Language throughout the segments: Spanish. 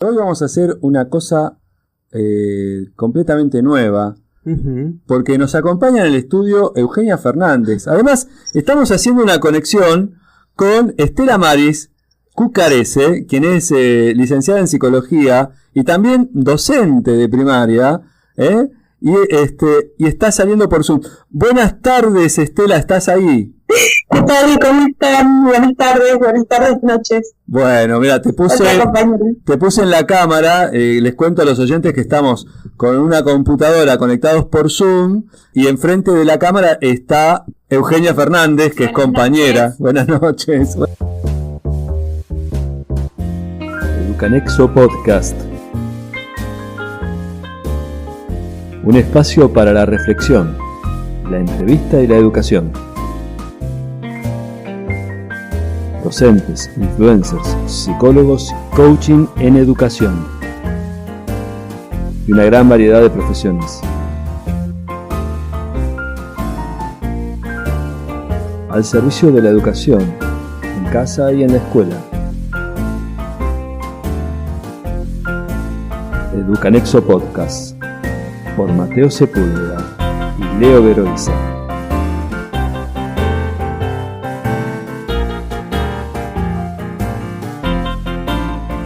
Hoy vamos a hacer una cosa completamente nueva, porque nos acompaña en el estudio Eugenia Fernández. Además, estamos haciendo una conexión con Estela Maris Cucarese, quien es licenciada en psicología y también docente de primaria, y está saliendo por Zoom. Buenas tardes, Estela, ¿estás ahí? ¿Qué tal? ¿Cómo están? Buenas tardes, noches. Bueno, mira, te puse en la cámara, les cuento a los oyentes que estamos con una computadora conectados por Zoom y enfrente de la cámara está Eugenia Fernández, que es compañera. Buenas noches. Educanexo Podcast. Un espacio para la reflexión, la entrevista y la educación. Docentes, influencers, psicólogos, coaching en educación. Y una gran variedad de profesiones. Al servicio de la educación, en casa y en la escuela. Educanexo Podcast, por Mateo Sepúlveda y Leo Veroiza.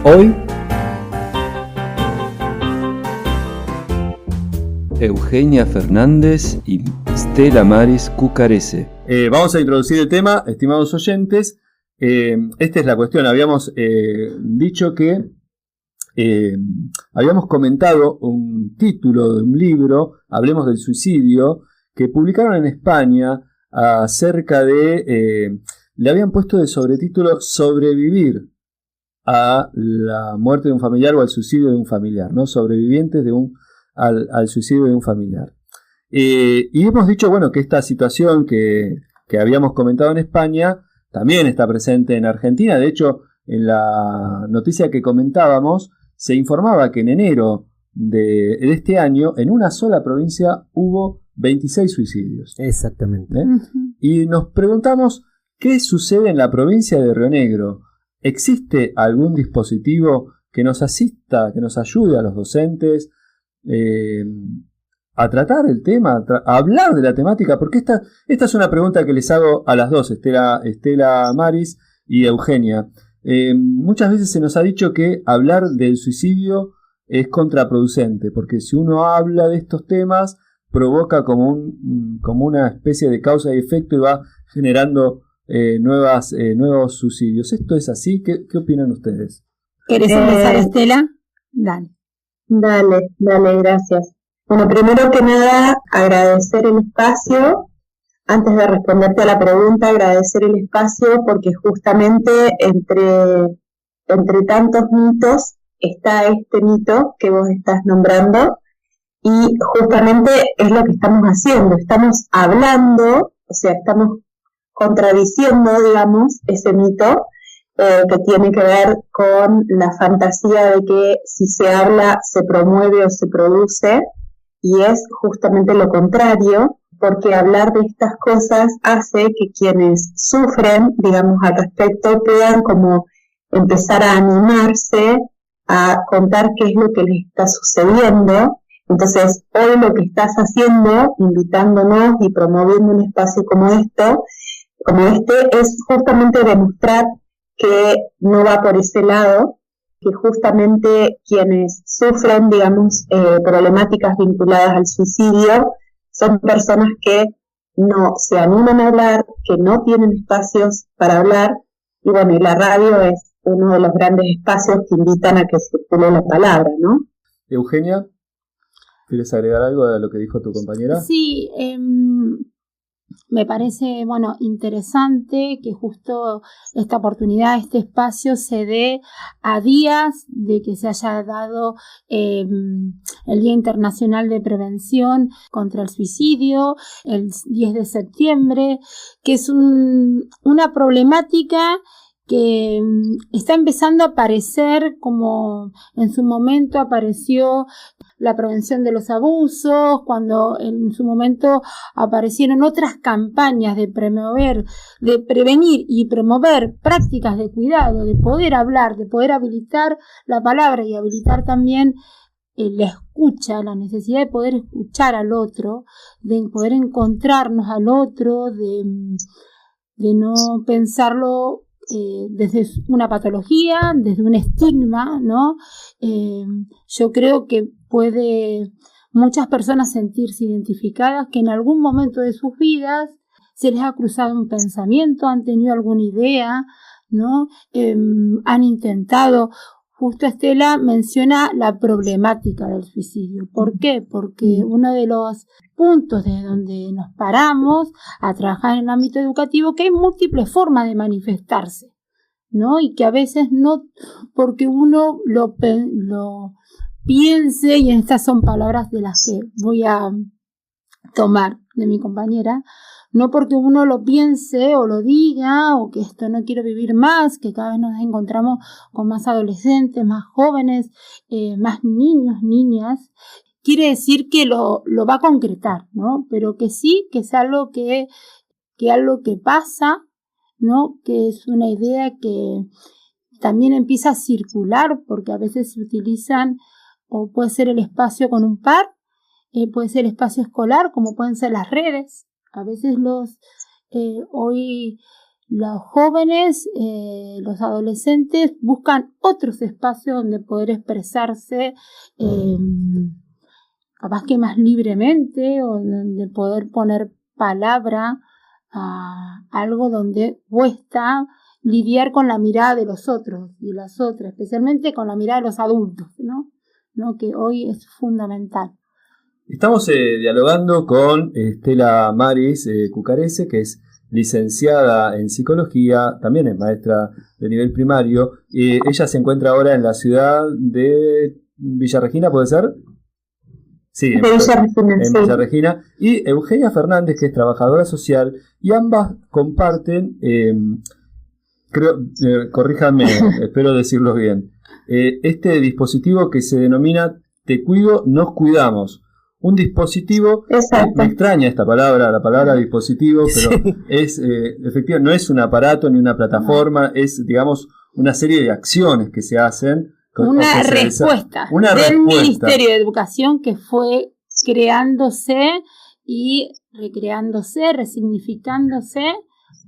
Hoy, Eugenia Fernández y Estela Maris Cucarese. Vamos a introducir el tema, estimados oyentes. Esta es la cuestión. Habíamos dicho que habíamos comentado un título de un libro, Hablemos del suicidio, que publicaron en España acerca de... le habían puesto de sobretítulo Sobrevivir a la muerte de un familiar o al suicidio de un familiar, ¿no? Sobrevivientes al suicidio de un familiar. Y hemos dicho, bueno, que esta situación que habíamos comentado en España también está presente en Argentina. De hecho, en la noticia que comentábamos, se informaba que en enero de este año, en una sola provincia, hubo 26 suicidios. Exactamente. Y nos preguntamos, ¿qué sucede en la provincia de Río Negro? ¿Existe algún dispositivo que nos asista, que nos ayude a los docentes a tratar el tema, a hablar de la temática? Porque esta es una pregunta que les hago a las dos, Estela Maris y Eugenia. Muchas veces se nos ha dicho que hablar del suicidio es contraproducente, porque si uno habla de estos temas, provoca como una especie de causa y efecto y va generando nuevos suicidios. ¿Esto es así? ¿Qué opinan ustedes? ¿Querés empezar, Estela? Dale, gracias. Bueno, primero que nada, agradecer el espacio. Antes de responderte a la pregunta, agradecer el espacio porque justamente entre tantos mitos está este mito que vos estás nombrando y justamente es lo que estamos haciendo. Estamos hablando, o sea, estamos contradiciendo, digamos, ese mito que tiene que ver con la fantasía de que si se habla se promueve o se produce, y es justamente lo contrario, porque hablar de estas cosas hace que quienes sufren, digamos, al respecto, puedan como empezar a animarse, a contar qué es lo que les está sucediendo. Entonces, hoy lo que estás haciendo, invitándonos y promoviendo un espacio como este, es justamente demostrar que no va por ese lado, que justamente quienes sufren, digamos, problemáticas vinculadas al suicidio, son personas que no se animan a hablar, que no tienen espacios para hablar, y bueno, y la radio es uno de los grandes espacios que invitan a que circule la palabra, ¿no? Eugenia, ¿quieres agregar algo a lo que dijo tu compañera? Sí, me parece, interesante que justo esta oportunidad, este espacio se dé a días de que se haya dado el Día Internacional de Prevención contra el Suicidio, el 10 de septiembre, que es una problemática que está empezando a aparecer, como en su momento apareció la prevención de los abusos, cuando en su momento aparecieron otras campañas de prevenir y promover prácticas de cuidado, de poder hablar, de poder habilitar la palabra y habilitar también la escucha, la necesidad de poder escuchar al otro, de poder encontrarnos al otro, de no pensarlo desde una patología, desde un estigma, ¿no? Yo creo que puede muchas personas sentirse identificadas, que en algún momento de sus vidas se les ha cruzado un pensamiento, han tenido alguna idea, ¿no? Han intentado. Justo Estela menciona la problemática del suicidio. ¿Por qué? Porque uno de los puntos desde donde nos paramos a trabajar en el ámbito educativo, que hay múltiples formas de manifestarse, ¿no? Y que a veces no, porque uno lo piense, y estas son palabras de las que voy a tomar de mi compañera, no porque uno lo piense o lo diga, o que esto no quiero vivir más, que cada vez nos encontramos con más adolescentes, más jóvenes, más niños, niñas, quiere decir que lo va a concretar, ¿no? Pero que sí, que es algo que pasa, ¿no? Que es una idea que también empieza a circular, porque a veces se utilizan, o puede ser el espacio con un par, puede ser el espacio escolar, como pueden ser las redes. A veces hoy los jóvenes, los adolescentes buscan otros espacios donde poder expresarse, capaz que más libremente, o donde poder poner palabra a algo donde cuesta lidiar con la mirada de los otros y las otras, especialmente con la mirada de los adultos, ¿no? Que hoy es fundamental. Estamos dialogando con Estela Maris Cucarese, que es licenciada en psicología, también es maestra de nivel primario. Ella se encuentra ahora en la ciudad de Villa Regina, ¿puede ser? Sí, en Villa Regina. Y Eugenia Fernández, que es trabajadora social, y ambas comparten, corríjanme, espero decirlo bien, este dispositivo que se denomina Te Cuido, Nos Cuidamos. Un dispositivo, me extraña esta palabra, la palabra dispositivo, pero sí. Es efectivamente, no es un aparato ni una plataforma, es, digamos, una serie de acciones que se hacen. Una respuesta del Ministerio de Educación, que fue creándose y recreándose, resignificándose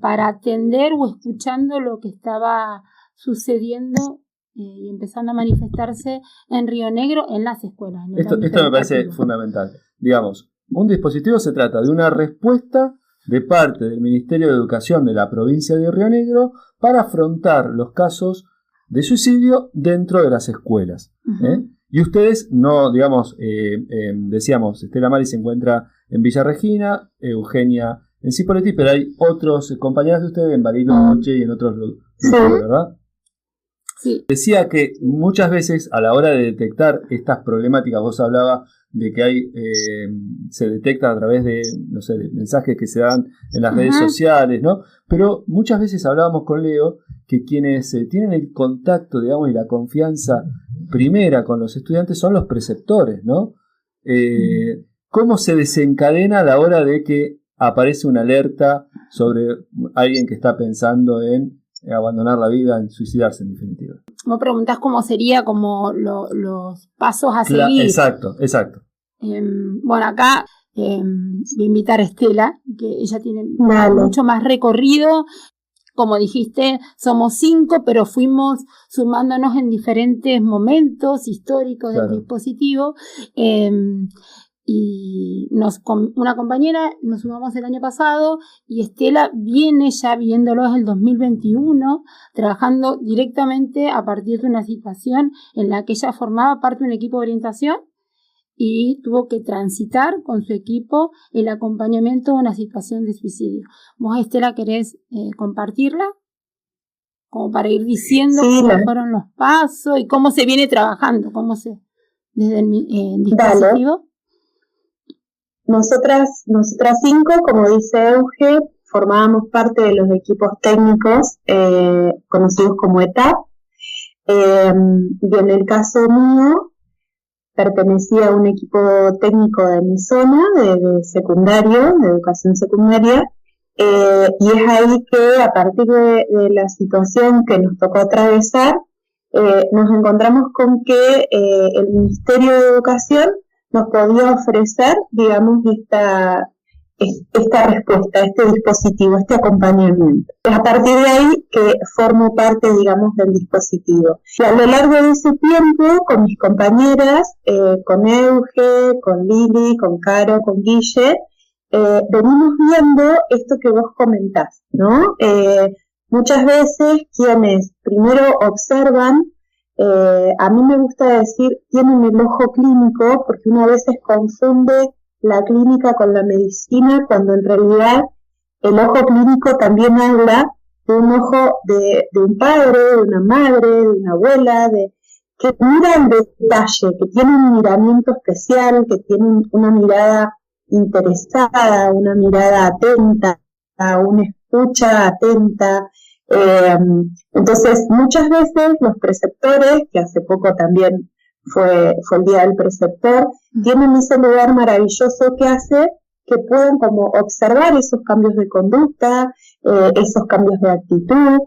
para atender o escuchando lo que estaba sucediendo y empezando a manifestarse en Río Negro en las escuelas. Esto me parece fundamental. Digamos, un dispositivo se trata de una respuesta de parte del Ministerio de Educación de la provincia de Río Negro para afrontar los casos de suicidio dentro de las escuelas. Uh-huh. Y ustedes no, digamos, decíamos, Estela Maris se encuentra en Villa Regina, Eugenia en Cipolletti, pero hay otros compañeras de ustedes en Bariloche y en otros lugares, ¿verdad? Sí. Decía que muchas veces a la hora de detectar estas problemáticas, vos hablabas de que hay se detecta a través de, no sé, de mensajes que se dan en las redes sociales, ¿no? Pero muchas veces hablábamos con Leo que quienes tienen el contacto, digamos, y la confianza primera con los estudiantes son los preceptores, ¿no? ¿Cómo se desencadena a la hora de que aparece una alerta sobre alguien que está pensando en abandonar la vida, en suicidarse en definitiva? Vos preguntás cómo sería como los pasos a seguir. Exacto. Bueno, acá voy a invitar a Estela, que ella tiene mucho más recorrido. Como dijiste, somos 5, pero fuimos sumándonos en diferentes momentos históricos del dispositivo. Y con una compañera nos sumamos el año pasado, y Estela viene ya viéndolo desde el 2021, trabajando directamente a partir de una situación en la que ella formaba parte de un equipo de orientación y tuvo que transitar con su equipo el acompañamiento de una situación de suicidio. ¿Vos, Estela, querés compartirla? Como para ir diciendo cómo fueron los pasos y cómo se viene trabajando, desde el dispositivo. Nosotras 5, como dice Euge, formábamos parte de los equipos técnicos conocidos como ETAP, y en el caso mío pertenecía a un equipo técnico de mi zona, de secundario, de educación secundaria, y es ahí que a partir de la situación que nos tocó atravesar, nos encontramos con que el Ministerio de Educación nos podía ofrecer, digamos, esta respuesta, este dispositivo, este acompañamiento. Es a partir de ahí que formo parte, digamos, del dispositivo. Y a lo largo de ese tiempo, con mis compañeras, con Euge, con Lili, con Caro, con Guille, venimos viendo esto que vos comentás, ¿no? Muchas veces quienes primero observan, a mí me gusta decir, tienen el ojo clínico, porque uno a veces confunde la clínica con la medicina, cuando en realidad el ojo clínico también habla de un ojo de un padre, de una madre, de una abuela, que mira el detalle, que tiene un miramiento especial, que tiene una mirada interesada, una mirada atenta, una escucha atenta. Entonces, muchas veces los preceptores, que hace poco también fue el Día del Preceptor, tienen ese lugar maravilloso que hace que puedan como observar esos cambios de conducta, esos cambios de actitud,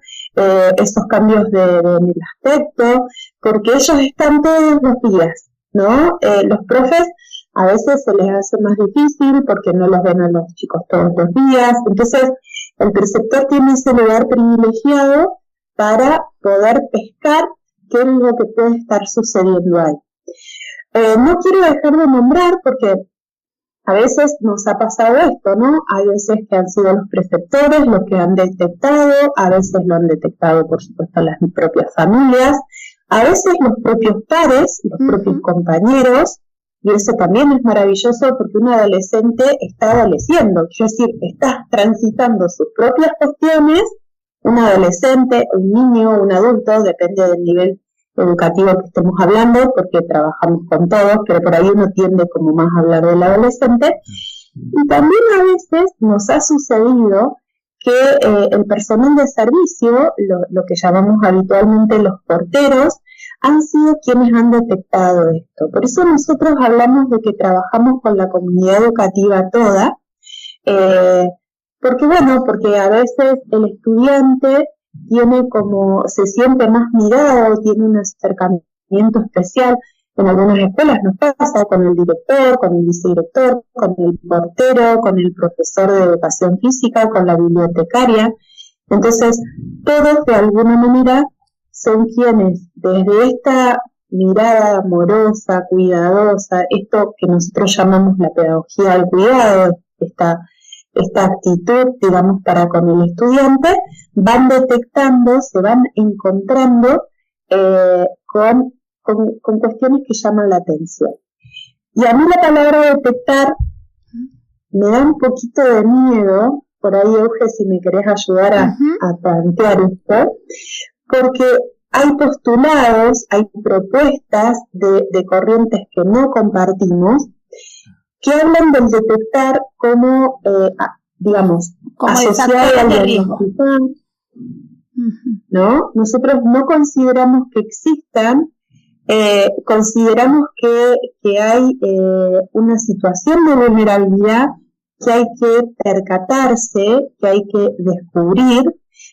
esos cambios en el aspecto, porque ellos están todos los días, ¿no? Los profes a veces se les hace más difícil porque no los ven a los chicos todos los días, entonces el preceptor tiene ese lugar privilegiado para poder pescar qué es lo que puede estar sucediendo ahí. No quiero dejar de nombrar porque a veces nos ha pasado esto, ¿no? Hay veces que han sido los preceptores los que han detectado, a veces lo han detectado, por supuesto, las propias familias, a veces los propios pares, los propios compañeros, y eso también es maravilloso porque un adolescente está adoleciendo, quiero decir, está transitando sus propias cuestiones, un adolescente, un niño, un adulto, depende del nivel educativo que estemos hablando, porque trabajamos con todos, pero por ahí uno tiende como más a hablar del adolescente. Y también a veces nos ha sucedido que el personal de servicio, lo que llamamos habitualmente los porteros, han sido quienes han detectado esto. Por eso nosotros hablamos de que trabajamos con la comunidad educativa toda, porque a veces el estudiante se siente más mirado, tiene un acercamiento especial. En algunas escuelas nos pasa con el director, con el vicedirector, con el portero, con el profesor de educación física, con la bibliotecaria. Entonces, todos de alguna manera son quienes, desde esta mirada amorosa, cuidadosa, esto que nosotros llamamos la pedagogía del cuidado, esta actitud, digamos, para con el estudiante, van detectando, se van encontrando con cuestiones que llaman la atención. Y a mí la palabra detectar me da un poquito de miedo, por ahí, Euge, si me querés ayudar a plantear esto, porque hay postulados, hay propuestas de corrientes que no compartimos, que hablan del detectar como, digamos, como asociado al diagnóstico, ¿no? Nosotros no consideramos que existan, consideramos que hay una situación de vulnerabilidad que hay que percatarse, que hay que descubrir,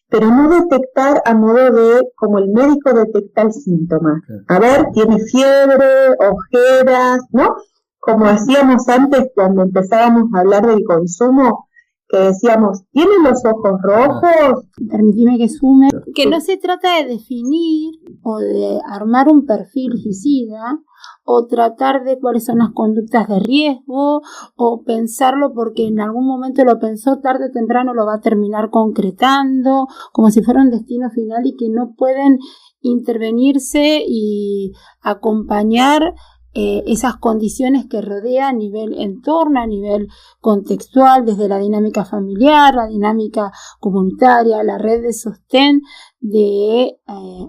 pero no detectar a modo de, como el médico detecta el síntoma. A ver, tiene fiebre, ojeras, ¿no? Como hacíamos antes cuando empezábamos a hablar del consumo, que decíamos, ¿tiene los ojos rojos? Permitime que sume, que no se trata de definir o de armar un perfil suicida o tratar de cuáles son las conductas de riesgo o pensarlo porque en algún momento lo pensó, tarde o temprano lo va a terminar concretando, como si fuera un destino final y que no pueden intervenirse y acompañar esas condiciones que rodea a nivel entorno, a nivel contextual, desde la dinámica familiar, la dinámica comunitaria, la red de sostén de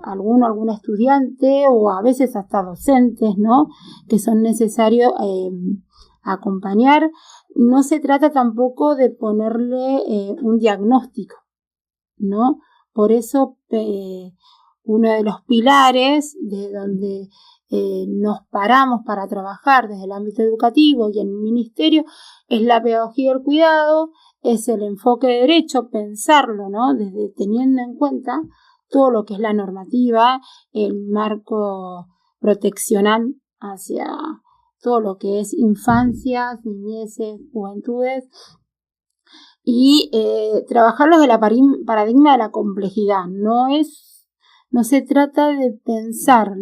alguna estudiante o a veces hasta docentes, ¿no? Que son necesarios acompañar. No se trata tampoco de ponerle un diagnóstico, ¿no? Por eso uno de los pilares de donde nos paramos para trabajar desde el ámbito educativo y en el ministerio es la pedagogía del cuidado, es el enfoque de derecho, pensarlo, ¿no? Desde teniendo en cuenta todo lo que es la normativa, el marco proteccional hacia todo lo que es infancias, niñeces, juventudes, y trabajarlos de la paradigma de la complejidad. No se trata de pensar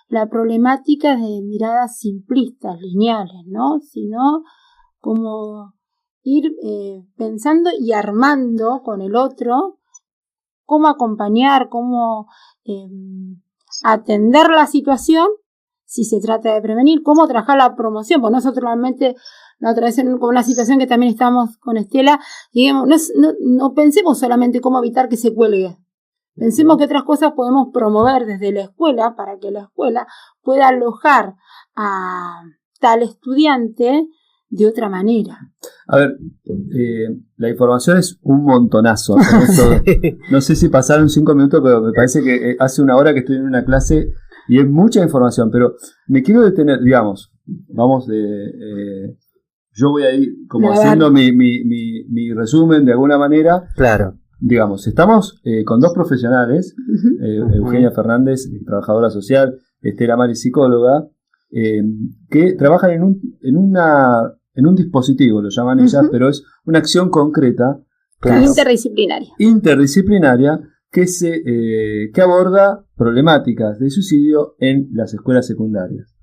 la problemática de miradas simplistas, lineales, ¿no? Sino como ir pensando y armando con el otro cómo acompañar, cómo atender la situación, si se trata de prevenir, cómo trabajar la promoción, porque nosotros realmente la otra vez con una situación que también estamos con Estela, digamos, no pensemos solamente cómo evitar que se cuelgue, pensemos que otras cosas podemos promover desde la escuela para que la escuela pueda alojar a tal estudiante de otra manera. A ver, la información es un montonazo. No sé si pasaron 5 minutos, pero me parece que hace una hora que estoy en una clase y es mucha información, pero me quiero detener, digamos, yo voy a ir como haciendo mi resumen de alguna manera. Claro. Digamos, estamos con 2 profesionales, Eugenia Fernández, trabajadora social, Estela Maris, psicóloga, que trabajan en un dispositivo, lo llaman ellas, pero es una acción concreta, claro, interdisciplinaria que aborda problemáticas de suicidio en las escuelas secundarias.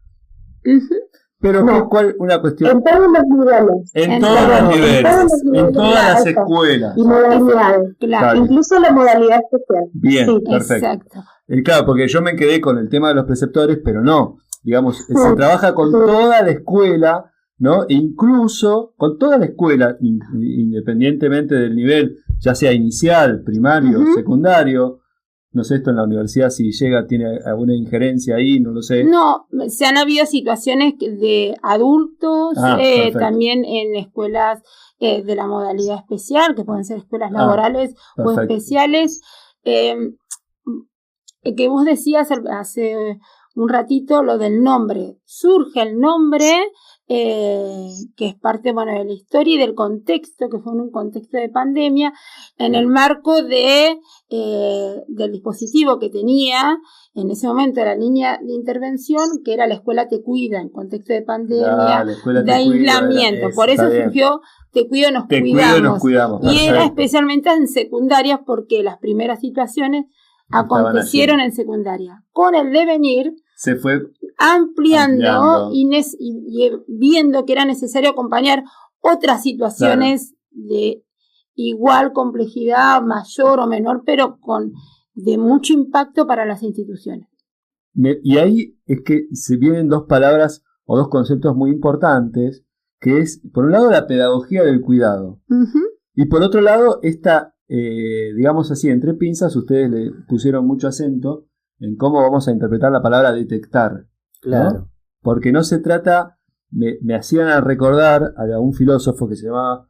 Pero ¿cuál una cuestión? En todos los niveles. En todos los niveles. En todas las escuelas. Y modalidades. Claro. Incluso la modalidad especial. Bien, sí, perfecto. Exacto. Claro, porque yo me quedé con el tema de los preceptores, pero no. Digamos, se trabaja con toda la escuela, ¿no? E incluso con toda la escuela, independientemente del nivel, ya sea inicial, primario, secundario. No sé esto en la universidad si tiene alguna injerencia ahí, no lo sé. No, se han habido situaciones de adultos, también en escuelas de la modalidad especial, que pueden ser escuelas laborales o especiales. Que vos decías hace un ratito lo del nombre. Surge el nombre, que es parte, de la historia y del contexto, que fue en un contexto de pandemia, en el marco del dispositivo que tenía en ese momento la línea de intervención, que era la escuela Te Cuida, en contexto de pandemia, de aislamiento. Por eso surgió Te Cuido, nos cuidamos. Y era especialmente en secundarias, porque las primeras situaciones acontecieron en secundaria. Con el devenir se fue ampliando. Y viendo que era necesario acompañar otras situaciones de igual complejidad, mayor o menor, pero de mucho impacto para las instituciones. Y ahí es que se vienen 2 palabras o 2 conceptos muy importantes, que es, por un lado, la pedagogía del cuidado, y por otro lado, esta digamos así, entre pinzas, ustedes le pusieron mucho acento en cómo vamos a interpretar la palabra detectar. Claro. ¿No? Porque no se trata, me hacían recordar a un filósofo que se llamaba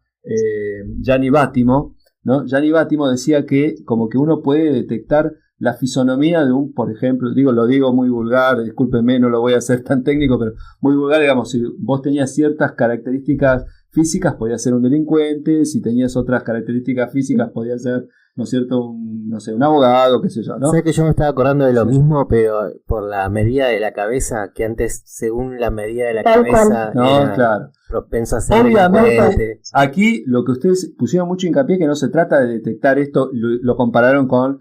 Gianni Vattimo, ¿no? Gianni Vattimo decía que como que uno puede detectar la fisonomía de por ejemplo, lo digo muy vulgar, discúlpenme, no lo voy a hacer tan técnico, pero muy vulgar, digamos, si vos tenías ciertas características físicas, podías ser un delincuente, si tenías otras características físicas, podías ser, ¿no es cierto?, un abogado, qué sé yo, ¿no? Sé que yo me estaba acordando de lo mismo, pero por la medida de la cabeza, que antes, según la medida de la cabeza, claro, propenso a ser delincuente. Aquí lo que ustedes pusieron mucho hincapié, que no se trata de detectar esto, lo compararon con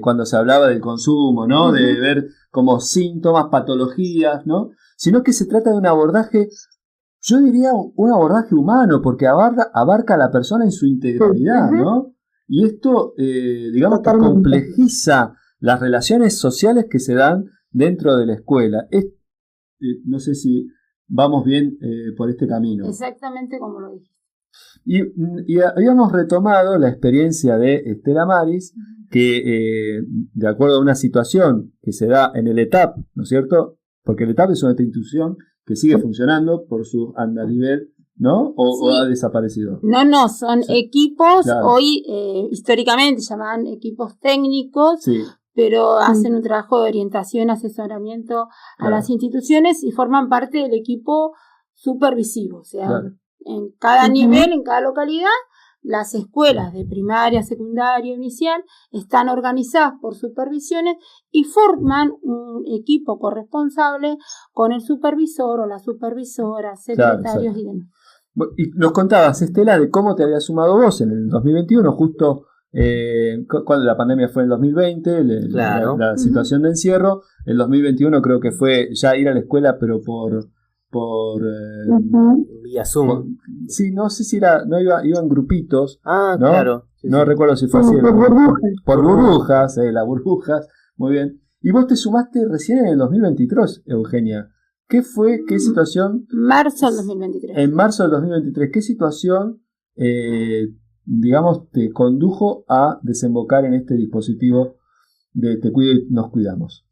cuando se hablaba del consumo, ¿no? De ver como síntomas, patologías, ¿no? Sino que se trata de un abordaje, yo diría un abordaje humano, porque abarca a la persona en su integralidad, ¿no? Y esto, digamos, que complejiza las relaciones sociales que se dan dentro de la escuela. No sé si vamos bien por este camino. Exactamente como lo dije. Y habíamos retomado la experiencia de Estela Maris, que de acuerdo a una situación que se da en el ETAP, ¿no es cierto? Porque el ETAP es una institución que sigue funcionando por su andarivel, ¿no? ¿O ha desaparecido? No, son equipos, claro. Hoy históricamente llamaban equipos técnicos, sí. Pero hacen un trabajo de orientación, asesoramiento a las instituciones y forman parte del equipo supervisivo. O sea, en cada nivel, en cada localidad, las escuelas de primaria, secundaria, inicial están organizadas por supervisiones y forman un equipo corresponsable con el supervisor o la supervisora, secretarios y demás. Y nos contabas, Estela, de cómo te habías sumado vos en el 2021, justo cuando la pandemia fue en el 2020, la situación de encierro. El 2021 creo que fue ya ir a la escuela, pero por vía Zoom. Sí, no sé si iban grupitos. Ah, ¿no? claro. Sí, no recuerdo si fue así. Por burbujas, las burbujas. Muy bien. Y vos te sumaste recién en el 2023, Eugenia. ¿Qué situación? Marzo del 2023. En marzo del 2023, ¿qué situación, digamos, te condujo a desembocar en este dispositivo de Te Cuido y Nos Cuidamos?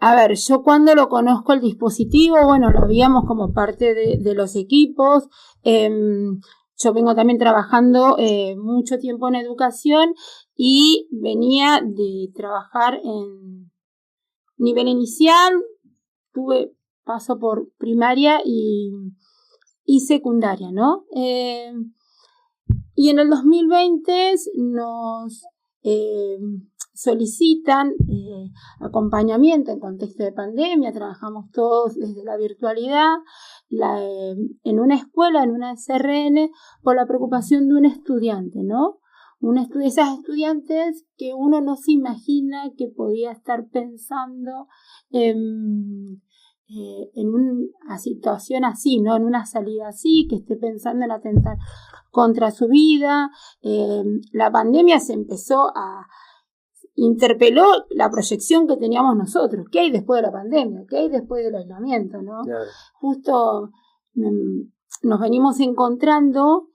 A ver, yo cuando lo conozco el dispositivo, bueno, lo veíamos como parte de los equipos. Yo vengo también trabajando mucho tiempo en educación y venía de trabajar en nivel inicial, tuve paso por primaria y secundaria, ¿no? Y en el 2020 nos solicitan acompañamiento en contexto de pandemia, trabajamos todos desde la virtualidad, en una escuela, en una SRN, por la preocupación de un estudiante, ¿no? Esas estudiantes que uno no se imagina que podía estar pensando en una situación así, ¿no? En una salida así, que esté pensando en atentar contra su vida. La pandemia interpeló la proyección que teníamos nosotros. ¿Qué hay después de la pandemia? ¿Qué hay después del aislamiento, no? Claro. Justo nos venimos encontrando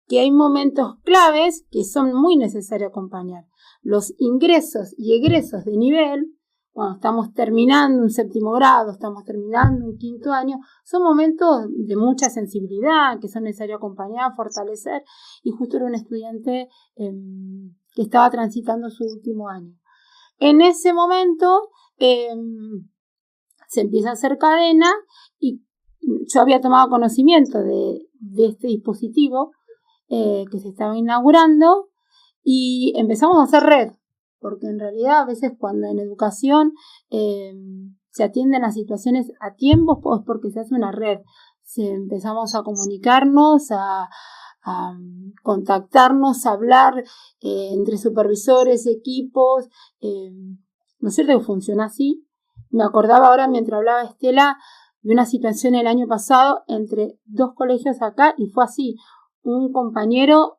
que hay momentos claves que son muy necesarios acompañar. Los ingresos y egresos de nivel, cuando estamos terminando un 7º grado, estamos terminando un 5º año, son momentos de mucha sensibilidad que son necesarios acompañar, fortalecer, y justo era un estudiante que estaba transitando su último año. En ese momento se empieza a hacer cadena y yo había tomado conocimiento de este dispositivo que se estaba inaugurando y empezamos a hacer red, porque en realidad a veces cuando en educación se atienden las situaciones a tiempo es porque se hace una red. Empezamos a comunicarnos, a contactarnos, a hablar entre supervisores, equipos, ¿no es cierto que funciona así? Me acordaba ahora mientras hablaba Estela de una situación el año pasado entre 2 colegios acá y fue así. Un compañero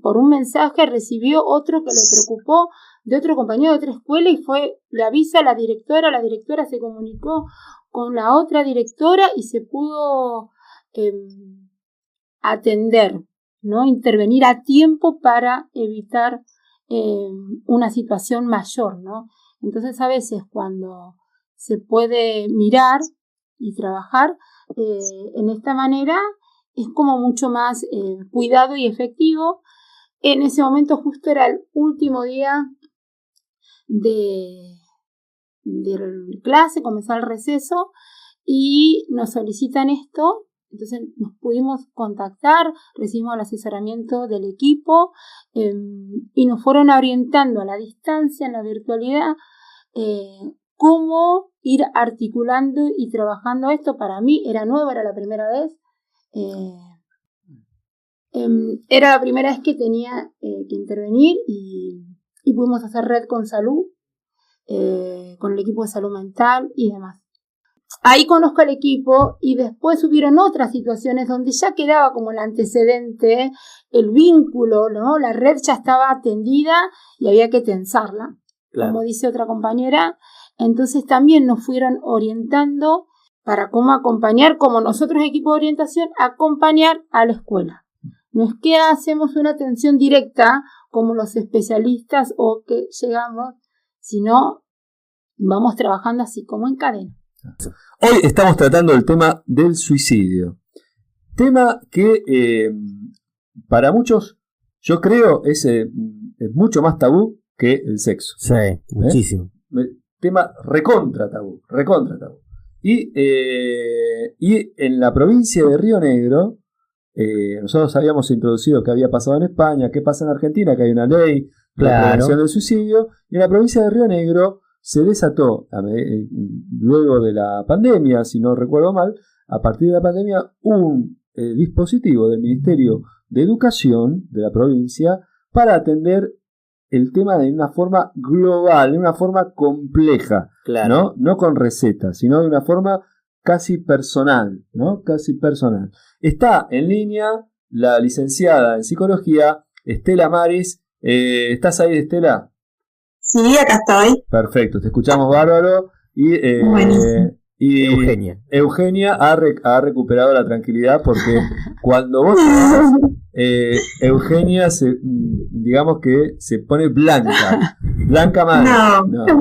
por un mensaje recibió otro que le preocupó de otro compañero de otra escuela y le avisa a la directora se comunicó con la otra directora y se pudo atender, ¿no? Intervenir a tiempo para evitar una situación mayor, ¿no? Entonces a veces cuando se puede mirar y trabajar en esta manera es como mucho más cuidado y efectivo. En ese momento justo era el último día de clase, comenzó el receso y nos solicitan esto. Entonces nos pudimos contactar, recibimos el asesoramiento del equipo y nos fueron orientando a la distancia, en la virtualidad, cómo ir articulando y trabajando esto. Para mí era nuevo, era la primera vez. Era la primera vez que tenía que intervenir y pudimos hacer red con salud, con el equipo de salud mental y demás. Ahí conozco al equipo y después hubieron otras situaciones donde ya quedaba como el antecedente, el vínculo, ¿no? La red ya estaba tendida y había que tensarla, claro. Como dice otra compañera. Entonces también nos fueron orientando para cómo acompañar, como nosotros equipo de orientación, acompañar a la escuela. No es que hacemos una atención directa como los especialistas o que llegamos, sino vamos trabajando así como en cadena. Hoy estamos tratando el tema del suicidio. Tema que para muchos, yo creo, es mucho más tabú que el sexo. Sí, muchísimo. Tema recontra tabú. Y en la provincia de Río Negro, nosotros habíamos introducido que había pasado en España, qué pasa en Argentina, que hay una ley de la prevención del suicidio, y en la provincia de Río Negro se desató, luego de la pandemia, si no recuerdo mal, a partir de la pandemia, un dispositivo del Ministerio de Educación de la provincia para atender el tema de una forma global, de una forma compleja, claro. No con recetas, sino de una forma casi personal, ¿no? Casi personal. Está en línea la licenciada en psicología, Estela Maris. ¿Estás ahí, Estela? Sí, acá estoy. Perfecto, te escuchamos bárbaro. Y Eugenia ha recuperado la tranquilidad porque cuando vos Eugenia digamos que se pone blanca más. No.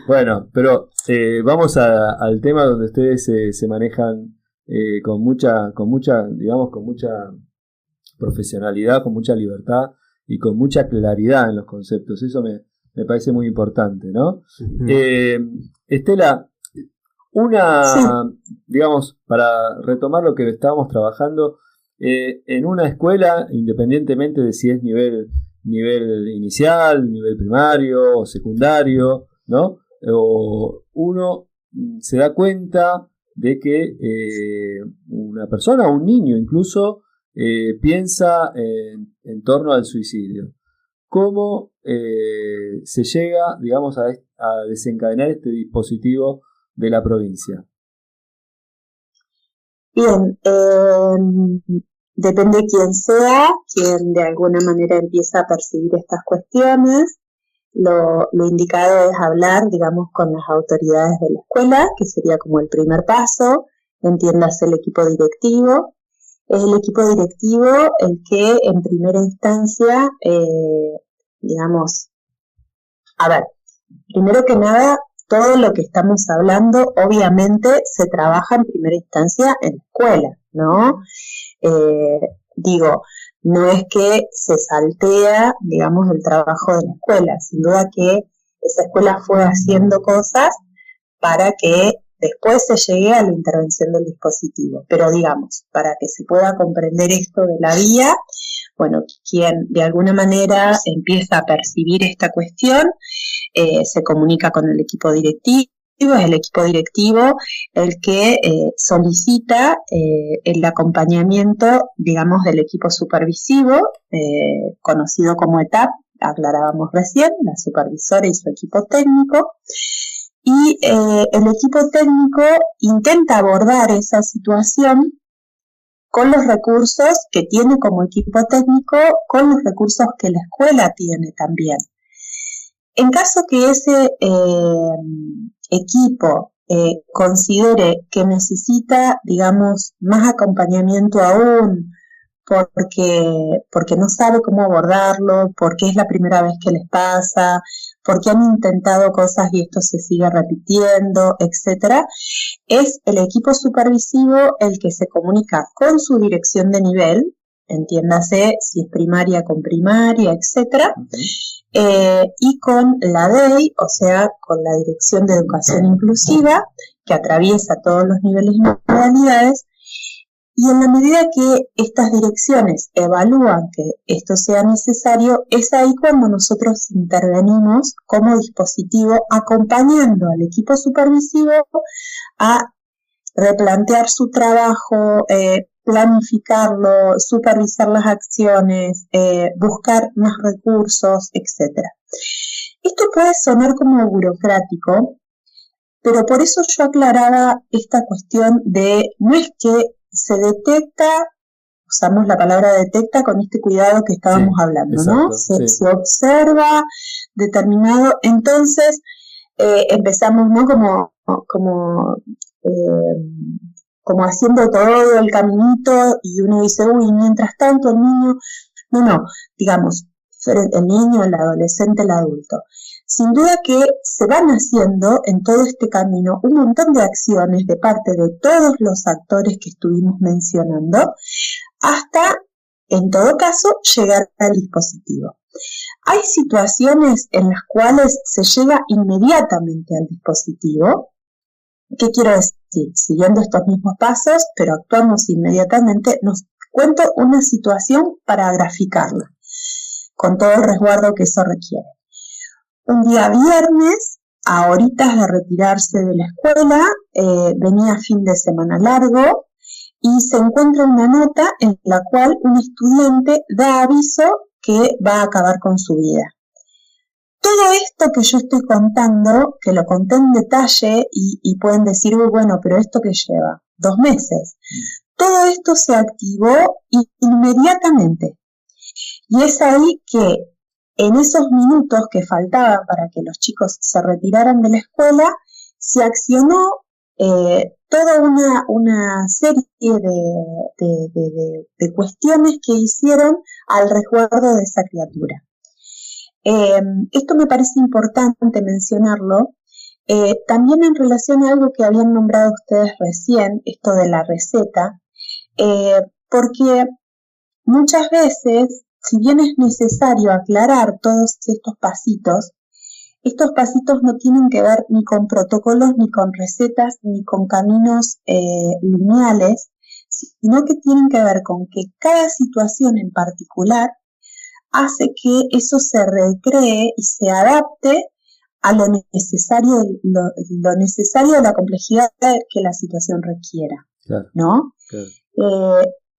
Bueno, pero vamos al tema donde ustedes se manejan con mucha profesionalidad, con mucha libertad y con mucha claridad en los conceptos. Eso me parece muy importante, ¿no? Estela, digamos, para retomar lo que estábamos trabajando, en una escuela, independientemente de si es nivel inicial, nivel primario o secundario, ¿no? Uno se da cuenta de que una persona, un niño incluso, piensa en torno al suicidio. ¿Cómo se llega, digamos, a desencadenar este dispositivo de la provincia? Bien, depende de quién sea, quien de alguna manera empieza a percibir estas cuestiones. Lo indicado es hablar, digamos, con las autoridades de la escuela, que sería como el primer paso, entiéndase el equipo directivo. Es el equipo directivo el que en primera instancia, digamos, a ver, primero que nada, todo lo que estamos hablando obviamente se trabaja en primera instancia en la escuela, ¿no? No es que se saltea, digamos, el trabajo de la escuela, sin duda que esa escuela fue haciendo cosas para que después se llegue a la intervención del dispositivo, pero digamos, para que se pueda comprender esto de la vía, bueno, quien de alguna manera empieza a percibir esta cuestión, se comunica con el equipo directivo, es el equipo directivo el que solicita el acompañamiento, digamos, del equipo supervisivo, conocido como ETAP, aclarábamos recién, la supervisora y su equipo técnico, y el equipo técnico intenta abordar esa situación con los recursos que tiene como equipo técnico, con los recursos que la escuela tiene también. En caso que ese equipo considere que necesita, digamos, más acompañamiento aún, porque no sabe cómo abordarlo, porque es la primera vez que les pasa, porque han intentado cosas y esto se sigue repitiendo, etcétera, es el equipo supervisivo el que se comunica con su dirección de nivel, entiéndase si es primaria con primaria, etcétera, y con la DEI, o sea, con la Dirección de Educación Inclusiva, que atraviesa todos los niveles y modalidades. Y en la medida que estas direcciones evalúan que esto sea necesario, es ahí cuando nosotros intervenimos como dispositivo acompañando al equipo supervisivo a replantear su trabajo, planificarlo, supervisar las acciones, buscar más recursos, etc. Esto puede sonar como burocrático, pero por eso yo aclaraba esta cuestión de no es que se detecta, usamos la palabra detecta con este cuidado que estábamos hablando, exacto, ¿no? Se observa determinado, entonces empezamos, ¿no? Como haciendo todo el caminito y uno dice, uy, mientras tanto el niño, no, digamos, el niño, el adolescente, el adulto, sin duda que se van haciendo en todo este camino un montón de acciones de parte de todos los actores que estuvimos mencionando, hasta, en todo caso, llegar al dispositivo. Hay situaciones en las cuales se llega inmediatamente al dispositivo. ¿Qué quiero decir? Siguiendo estos mismos pasos, pero actuamos inmediatamente, nos cuento una situación para graficarla, con todo el resguardo que eso requiere. Un día viernes, a horitas de retirarse de la escuela, venía fin de semana largo y se encuentra una nota en la cual un estudiante da aviso que va a acabar con su vida. Todo esto que yo estoy contando, que lo conté en detalle y pueden decir, bueno, pero esto que lleva 2 meses, todo esto se activó inmediatamente. Y es ahí que en esos minutos que faltaban para que los chicos se retiraran de la escuela, se accionó toda una serie de cuestiones que hicieron al resguardo de esa criatura. Esto me parece importante mencionarlo, también en relación a algo que habían nombrado ustedes recién, esto de la receta, porque muchas veces, si bien es necesario aclarar todos estos pasitos no tienen que ver ni con protocolos, ni con recetas, ni con caminos lineales, sino que tienen que ver con que cada situación en particular hace que eso se recree y se adapte a lo necesario de la complejidad que la situación requiera, claro, ¿no? Claro.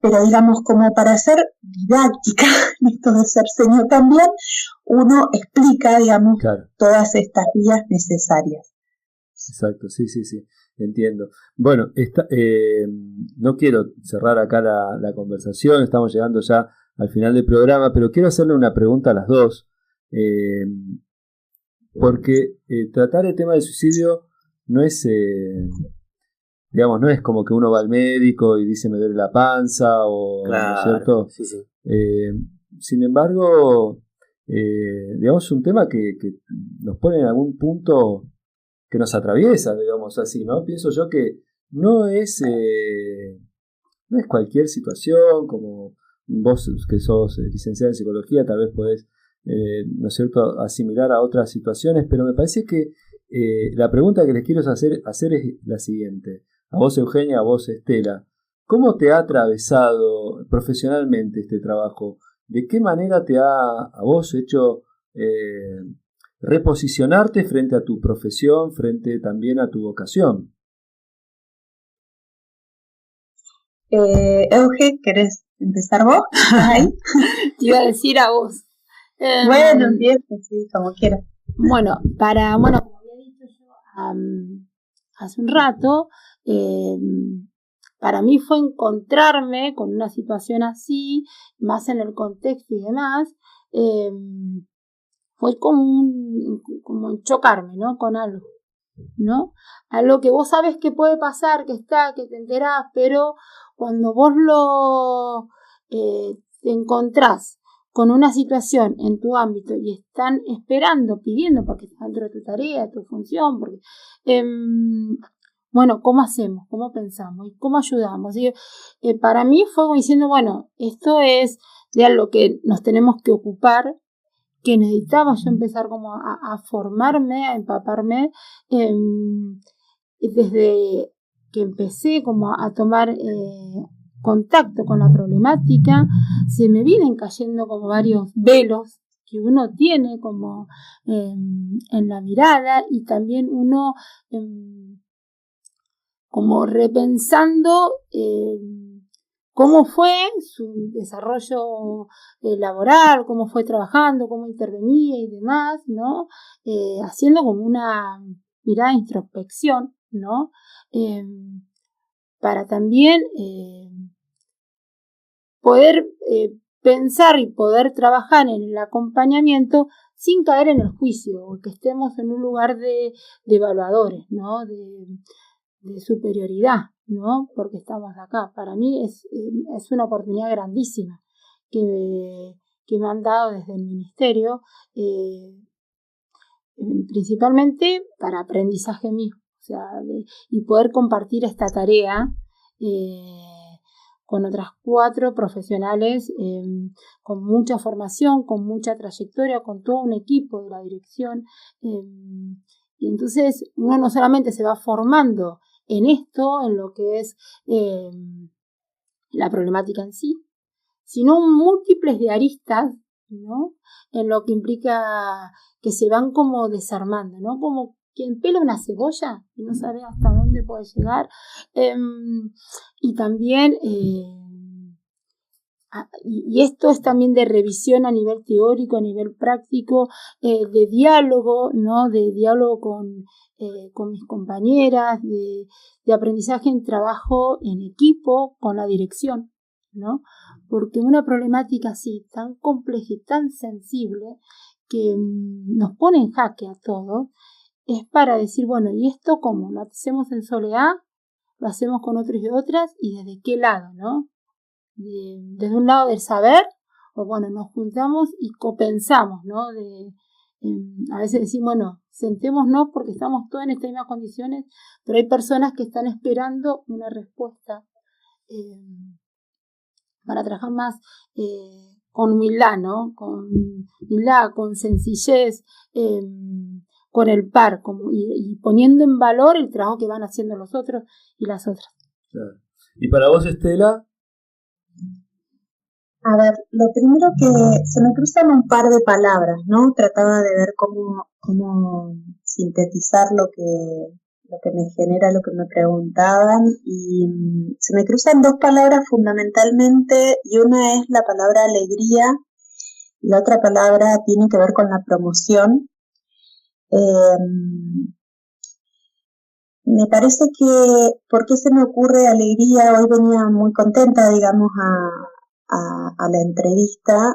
Pero digamos, como para ser didáctica, esto de ser señor también, uno explica, digamos, claro, todas estas vías necesarias. Exacto, sí, entiendo. Bueno, no quiero cerrar acá la conversación, estamos llegando ya al final del programa, pero quiero hacerle una pregunta a las dos, porque tratar el tema del suicidio no es... digamos, no es como que uno va al médico y dice me duele la panza o claro, ¿no es cierto? Sí. Sin embargo, digamos, es un tema que nos pone en algún punto que nos atraviesa, digamos así, ¿no? Pienso yo que no es cualquier situación, como vos que sos licenciada en psicología, tal vez podés, ¿no es cierto?, asimilar a otras situaciones, pero me parece que la pregunta que les quiero hacer es la siguiente. A vos, Eugenia, a vos, Estela, ¿cómo te ha atravesado profesionalmente este trabajo? ¿De qué manera te ha a vos hecho reposicionarte frente a tu profesión, frente también a tu vocación? Euge, ¿querés empezar vos? Te iba a decir a vos. Bueno, empiezo, sí, como quieras. Bueno, como había dicho yo hace un rato, para mí fue encontrarme con una situación así, más en el contexto y demás, fue como chocarme, ¿no? Con algo, ¿no? Algo que vos sabes que puede pasar, que te enterás, pero cuando vos te encontrás con una situación en tu ámbito y están pidiendo, porque está dentro de tu tarea, tu función, porque bueno, ¿cómo hacemos? ¿Cómo pensamos? ¿Y cómo ayudamos? Y, para mí fue como diciendo, bueno, esto es de algo que nos tenemos que ocupar, que necesitaba yo empezar como a formarme, a empaparme, desde que empecé como a tomar contacto con la problemática, se me vienen cayendo como varios velos que uno tiene como en la mirada, y también uno como repensando cómo fue su desarrollo laboral, cómo fue trabajando, cómo intervenía y demás, ¿no? Haciendo como una mirada de introspección, ¿no? Para también poder pensar y poder trabajar en el acompañamiento sin caer en el juicio, o que estemos en un lugar de evaluadores, ¿no? De superioridad, ¿no? Porque estamos acá. Para mí es una oportunidad grandísima que me han dado desde el ministerio, principalmente para aprendizaje mío, o sea, y poder compartir esta tarea con otras 4 profesionales con mucha formación, con mucha trayectoria, con todo un equipo de la dirección. Y entonces uno no solamente se va formando en esto, en lo que es la problemática en sí, sino múltiples de aristas, ¿no? En lo que implica que se van como desarmando, ¿no? Como quien pela una cebolla y no sabe hasta dónde puede llegar. Y también, y esto es también de revisión a nivel teórico, a nivel práctico, de diálogo, ¿no? De diálogo con mis compañeras, de aprendizaje en trabajo en equipo con la dirección, ¿no? Porque una problemática así, tan compleja y tan sensible, que nos pone en jaque a todos, es para decir, bueno, ¿y esto cómo? ¿Lo hacemos en soledad? ¿Lo hacemos con otros y otras? ¿Y desde qué lado, no? Desde un lado del saber, o bueno, nos juntamos y copensamos, ¿no? A veces decimos, bueno, sentémonos porque estamos todos en estas mismas condiciones, pero hay personas que están esperando una respuesta para trabajar más con humildad, ¿no? Con humildad, con sencillez, con el par, y poniendo en valor el trabajo que van haciendo los otros y las otras. Claro. ¿Y para vos, Estela? A ver, lo primero que se me cruzan un par de palabras, ¿no? Trataba de ver cómo sintetizar lo que me genera, lo que me preguntaban, y se me cruzan 2 palabras fundamentalmente, y una es la palabra alegría, y la otra palabra tiene que ver con la promoción. Me parece que, ¿por qué se me ocurre alegría? Hoy venía muy contenta, digamos, a la entrevista,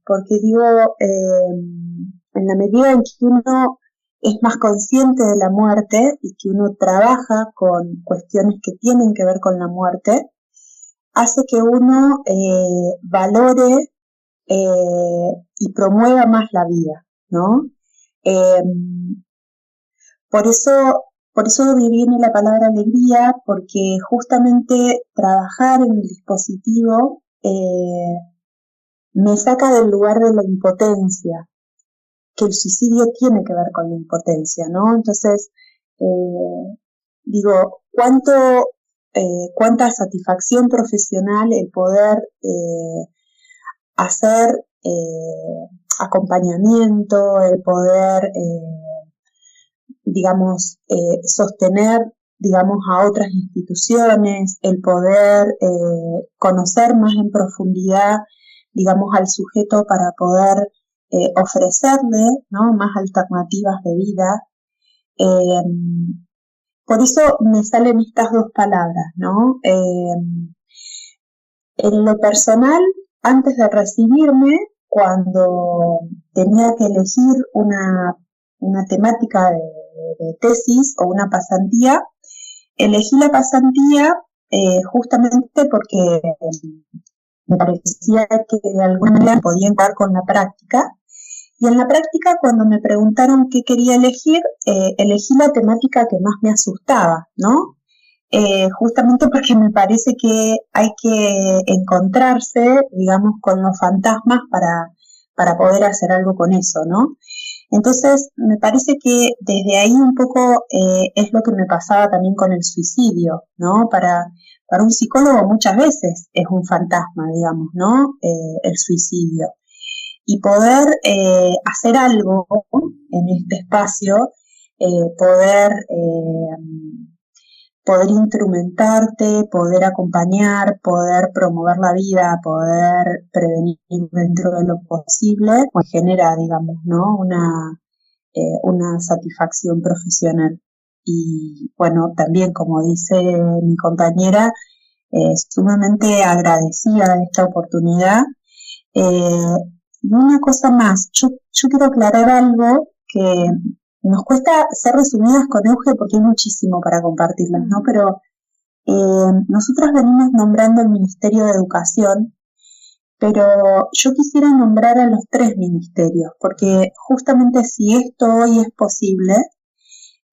porque digo, en la medida en que uno es más consciente de la muerte y que uno trabaja con cuestiones que tienen que ver con la muerte, hace que uno valore y promueva más la vida, ¿no? Por eso viene la palabra alegría, porque justamente trabajar en el dispositivo me saca del lugar de la impotencia, que el suicidio tiene que ver con la impotencia, ¿no? Entonces, digo, cuánta satisfacción profesional el poder hacer acompañamiento, el poder, digamos, sostener, digamos, a otras instituciones, el poder conocer más en profundidad, digamos, al sujeto para poder ofrecerle, ¿no? Más alternativas de vida. Por eso me salen estas 2 palabras, ¿no? En lo personal, antes de recibirme, cuando tenía que elegir una temática de tesis o una pasantía, elegí la pasantía justamente porque me parecía que de alguna manera podía entrar con la práctica. Y en la práctica, cuando me preguntaron qué quería elegir, elegí la temática que más me asustaba, ¿no? Justamente porque me parece que hay que encontrarse, digamos, con los fantasmas para poder hacer algo con eso, ¿no? Entonces, me parece que desde ahí un poco es lo que me pasaba también con el suicidio, ¿no? Para un psicólogo muchas veces es un fantasma, digamos, ¿no? El suicidio. Y poder hacer algo en este espacio, poder instrumentarte, poder acompañar, poder promover la vida, poder prevenir dentro de lo posible, pues genera, digamos, ¿no? Una satisfacción profesional. Y bueno, también como dice mi compañera, sumamente agradecida de esta oportunidad. Y una cosa más, yo quiero aclarar algo que nos cuesta ser resumidas con Euge porque hay muchísimo para compartirlas, ¿no? Pero nosotros venimos nombrando el Ministerio de Educación, pero yo quisiera nombrar a los 3 ministerios, porque justamente si esto hoy es posible,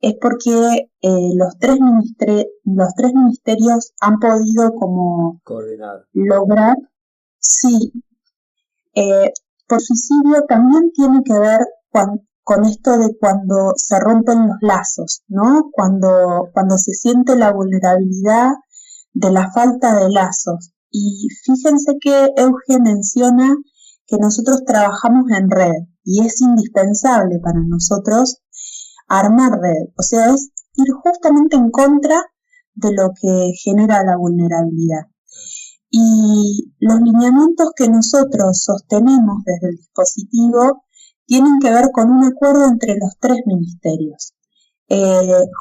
es porque los tres ministerios han podido como coordinar, lograr, sí, por suicidio también tiene que ver con esto de cuando se rompen los lazos, ¿no? Cuando se siente la vulnerabilidad de la falta de lazos. Y fíjense que Euge menciona que nosotros trabajamos en red y es indispensable para nosotros armar red, o sea, es ir justamente en contra de lo que genera la vulnerabilidad. Y los lineamientos que nosotros sostenemos desde el dispositivo tienen que ver con un acuerdo entre los 3 ministerios.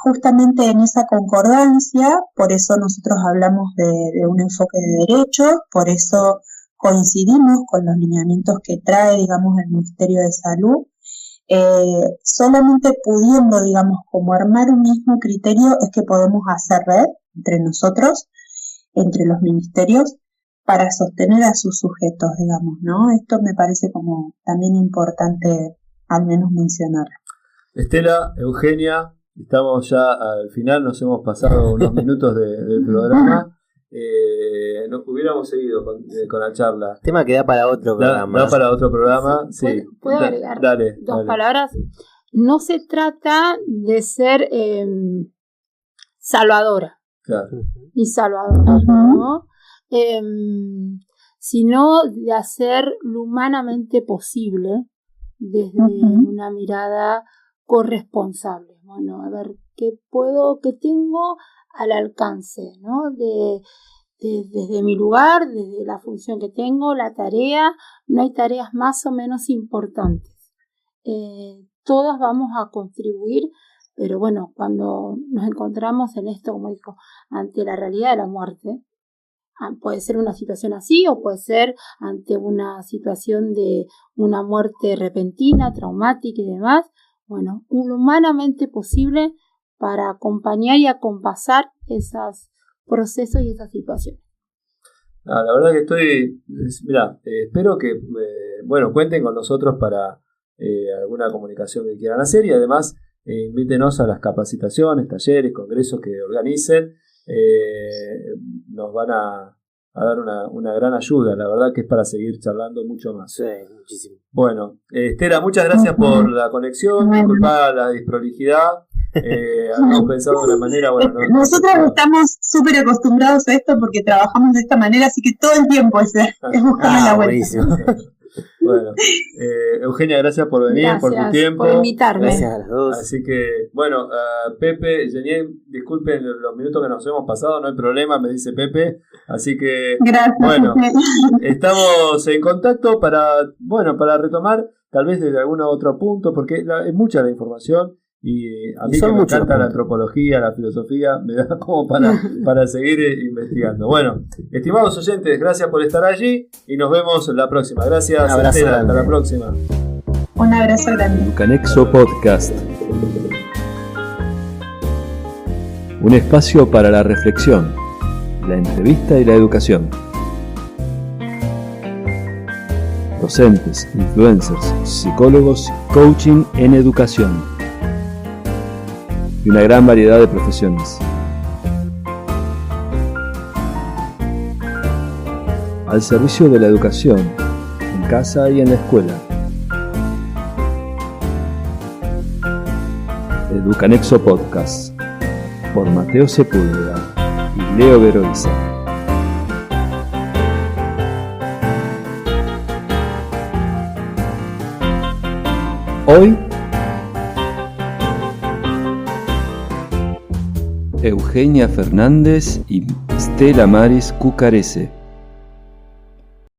Justamente en esa concordancia, por eso nosotros hablamos de un enfoque de derechos, por eso coincidimos con los lineamientos que trae, digamos, el Ministerio de Salud. Solamente pudiendo, digamos, como armar un mismo criterio es que podemos hacer red entre nosotros, entre los ministerios, para sostener a sus sujetos, digamos, ¿no? Esto me parece como también importante al menos mencionar. Estela, Eugenia, estamos ya al final, nos hemos pasado unos minutos del programa. Nos hubiéramos seguido con la charla. Tema que da para otro programa. Da para otro programa, sí. ¿Puedo agregar dale. palabras? No se trata de ser salvadora, claro, ni salvadora, ¿no? Sino de hacer lo humanamente posible desde una mirada corresponsable. Bueno, a ver, ¿qué tengo al alcance, ¿no? Desde mi lugar, desde la función que tengo, la tarea, no hay tareas más o menos importantes. Todas vamos a contribuir, pero bueno, cuando nos encontramos en esto, como dijo, ante la realidad de la muerte, puede ser una situación así o puede ser ante una situación de una muerte repentina, traumática y demás, bueno, lo humanamente posible para acompañar y acompasar esos procesos y esas situaciones. La verdad que espero que cuenten con nosotros para alguna comunicación que quieran hacer y además invítenos a las capacitaciones, talleres, congresos que organicen. Nos van a dar una gran ayuda, la verdad que es para seguir charlando mucho más. Sí, muchísimo. Bueno, Estela, muchas gracias por la conexión, disculpa la disprolijidad. Habíamos pensado de una manera, nosotros estamos súper acostumbrados a esto porque trabajamos de esta manera, así que todo el tiempo es buscar la vuelta. Buenísimo. Bueno, Eugenia, gracias por venir, gracias por tu tiempo. Por invitarme. Gracias a las dos. Así que, Pepe, Jenny, disculpen los minutos que nos hemos pasado, no hay problema, me dice Pepe. Así que, gracias, estamos en contacto para retomar, tal vez desde algún otro punto, porque es mucha la información. Y a mí que me encanta la antropología, la filosofía, me da como para seguir investigando. Bueno, estimados oyentes, gracias por estar allí y nos vemos la próxima. Gracias, Estela, hasta la próxima. Un abrazo grande. Educanexo Podcast. Un espacio para la reflexión, la entrevista y la educación. Docentes, influencers, psicólogos, coaching en educación. Y una gran variedad de profesiones. Al servicio de la educación, en casa y en la escuela. Educanexo Podcast, por Mateo Sepúlveda y Leo Veroiza. Hoy, Eugenia Fernández y Stella Maris Cucarese.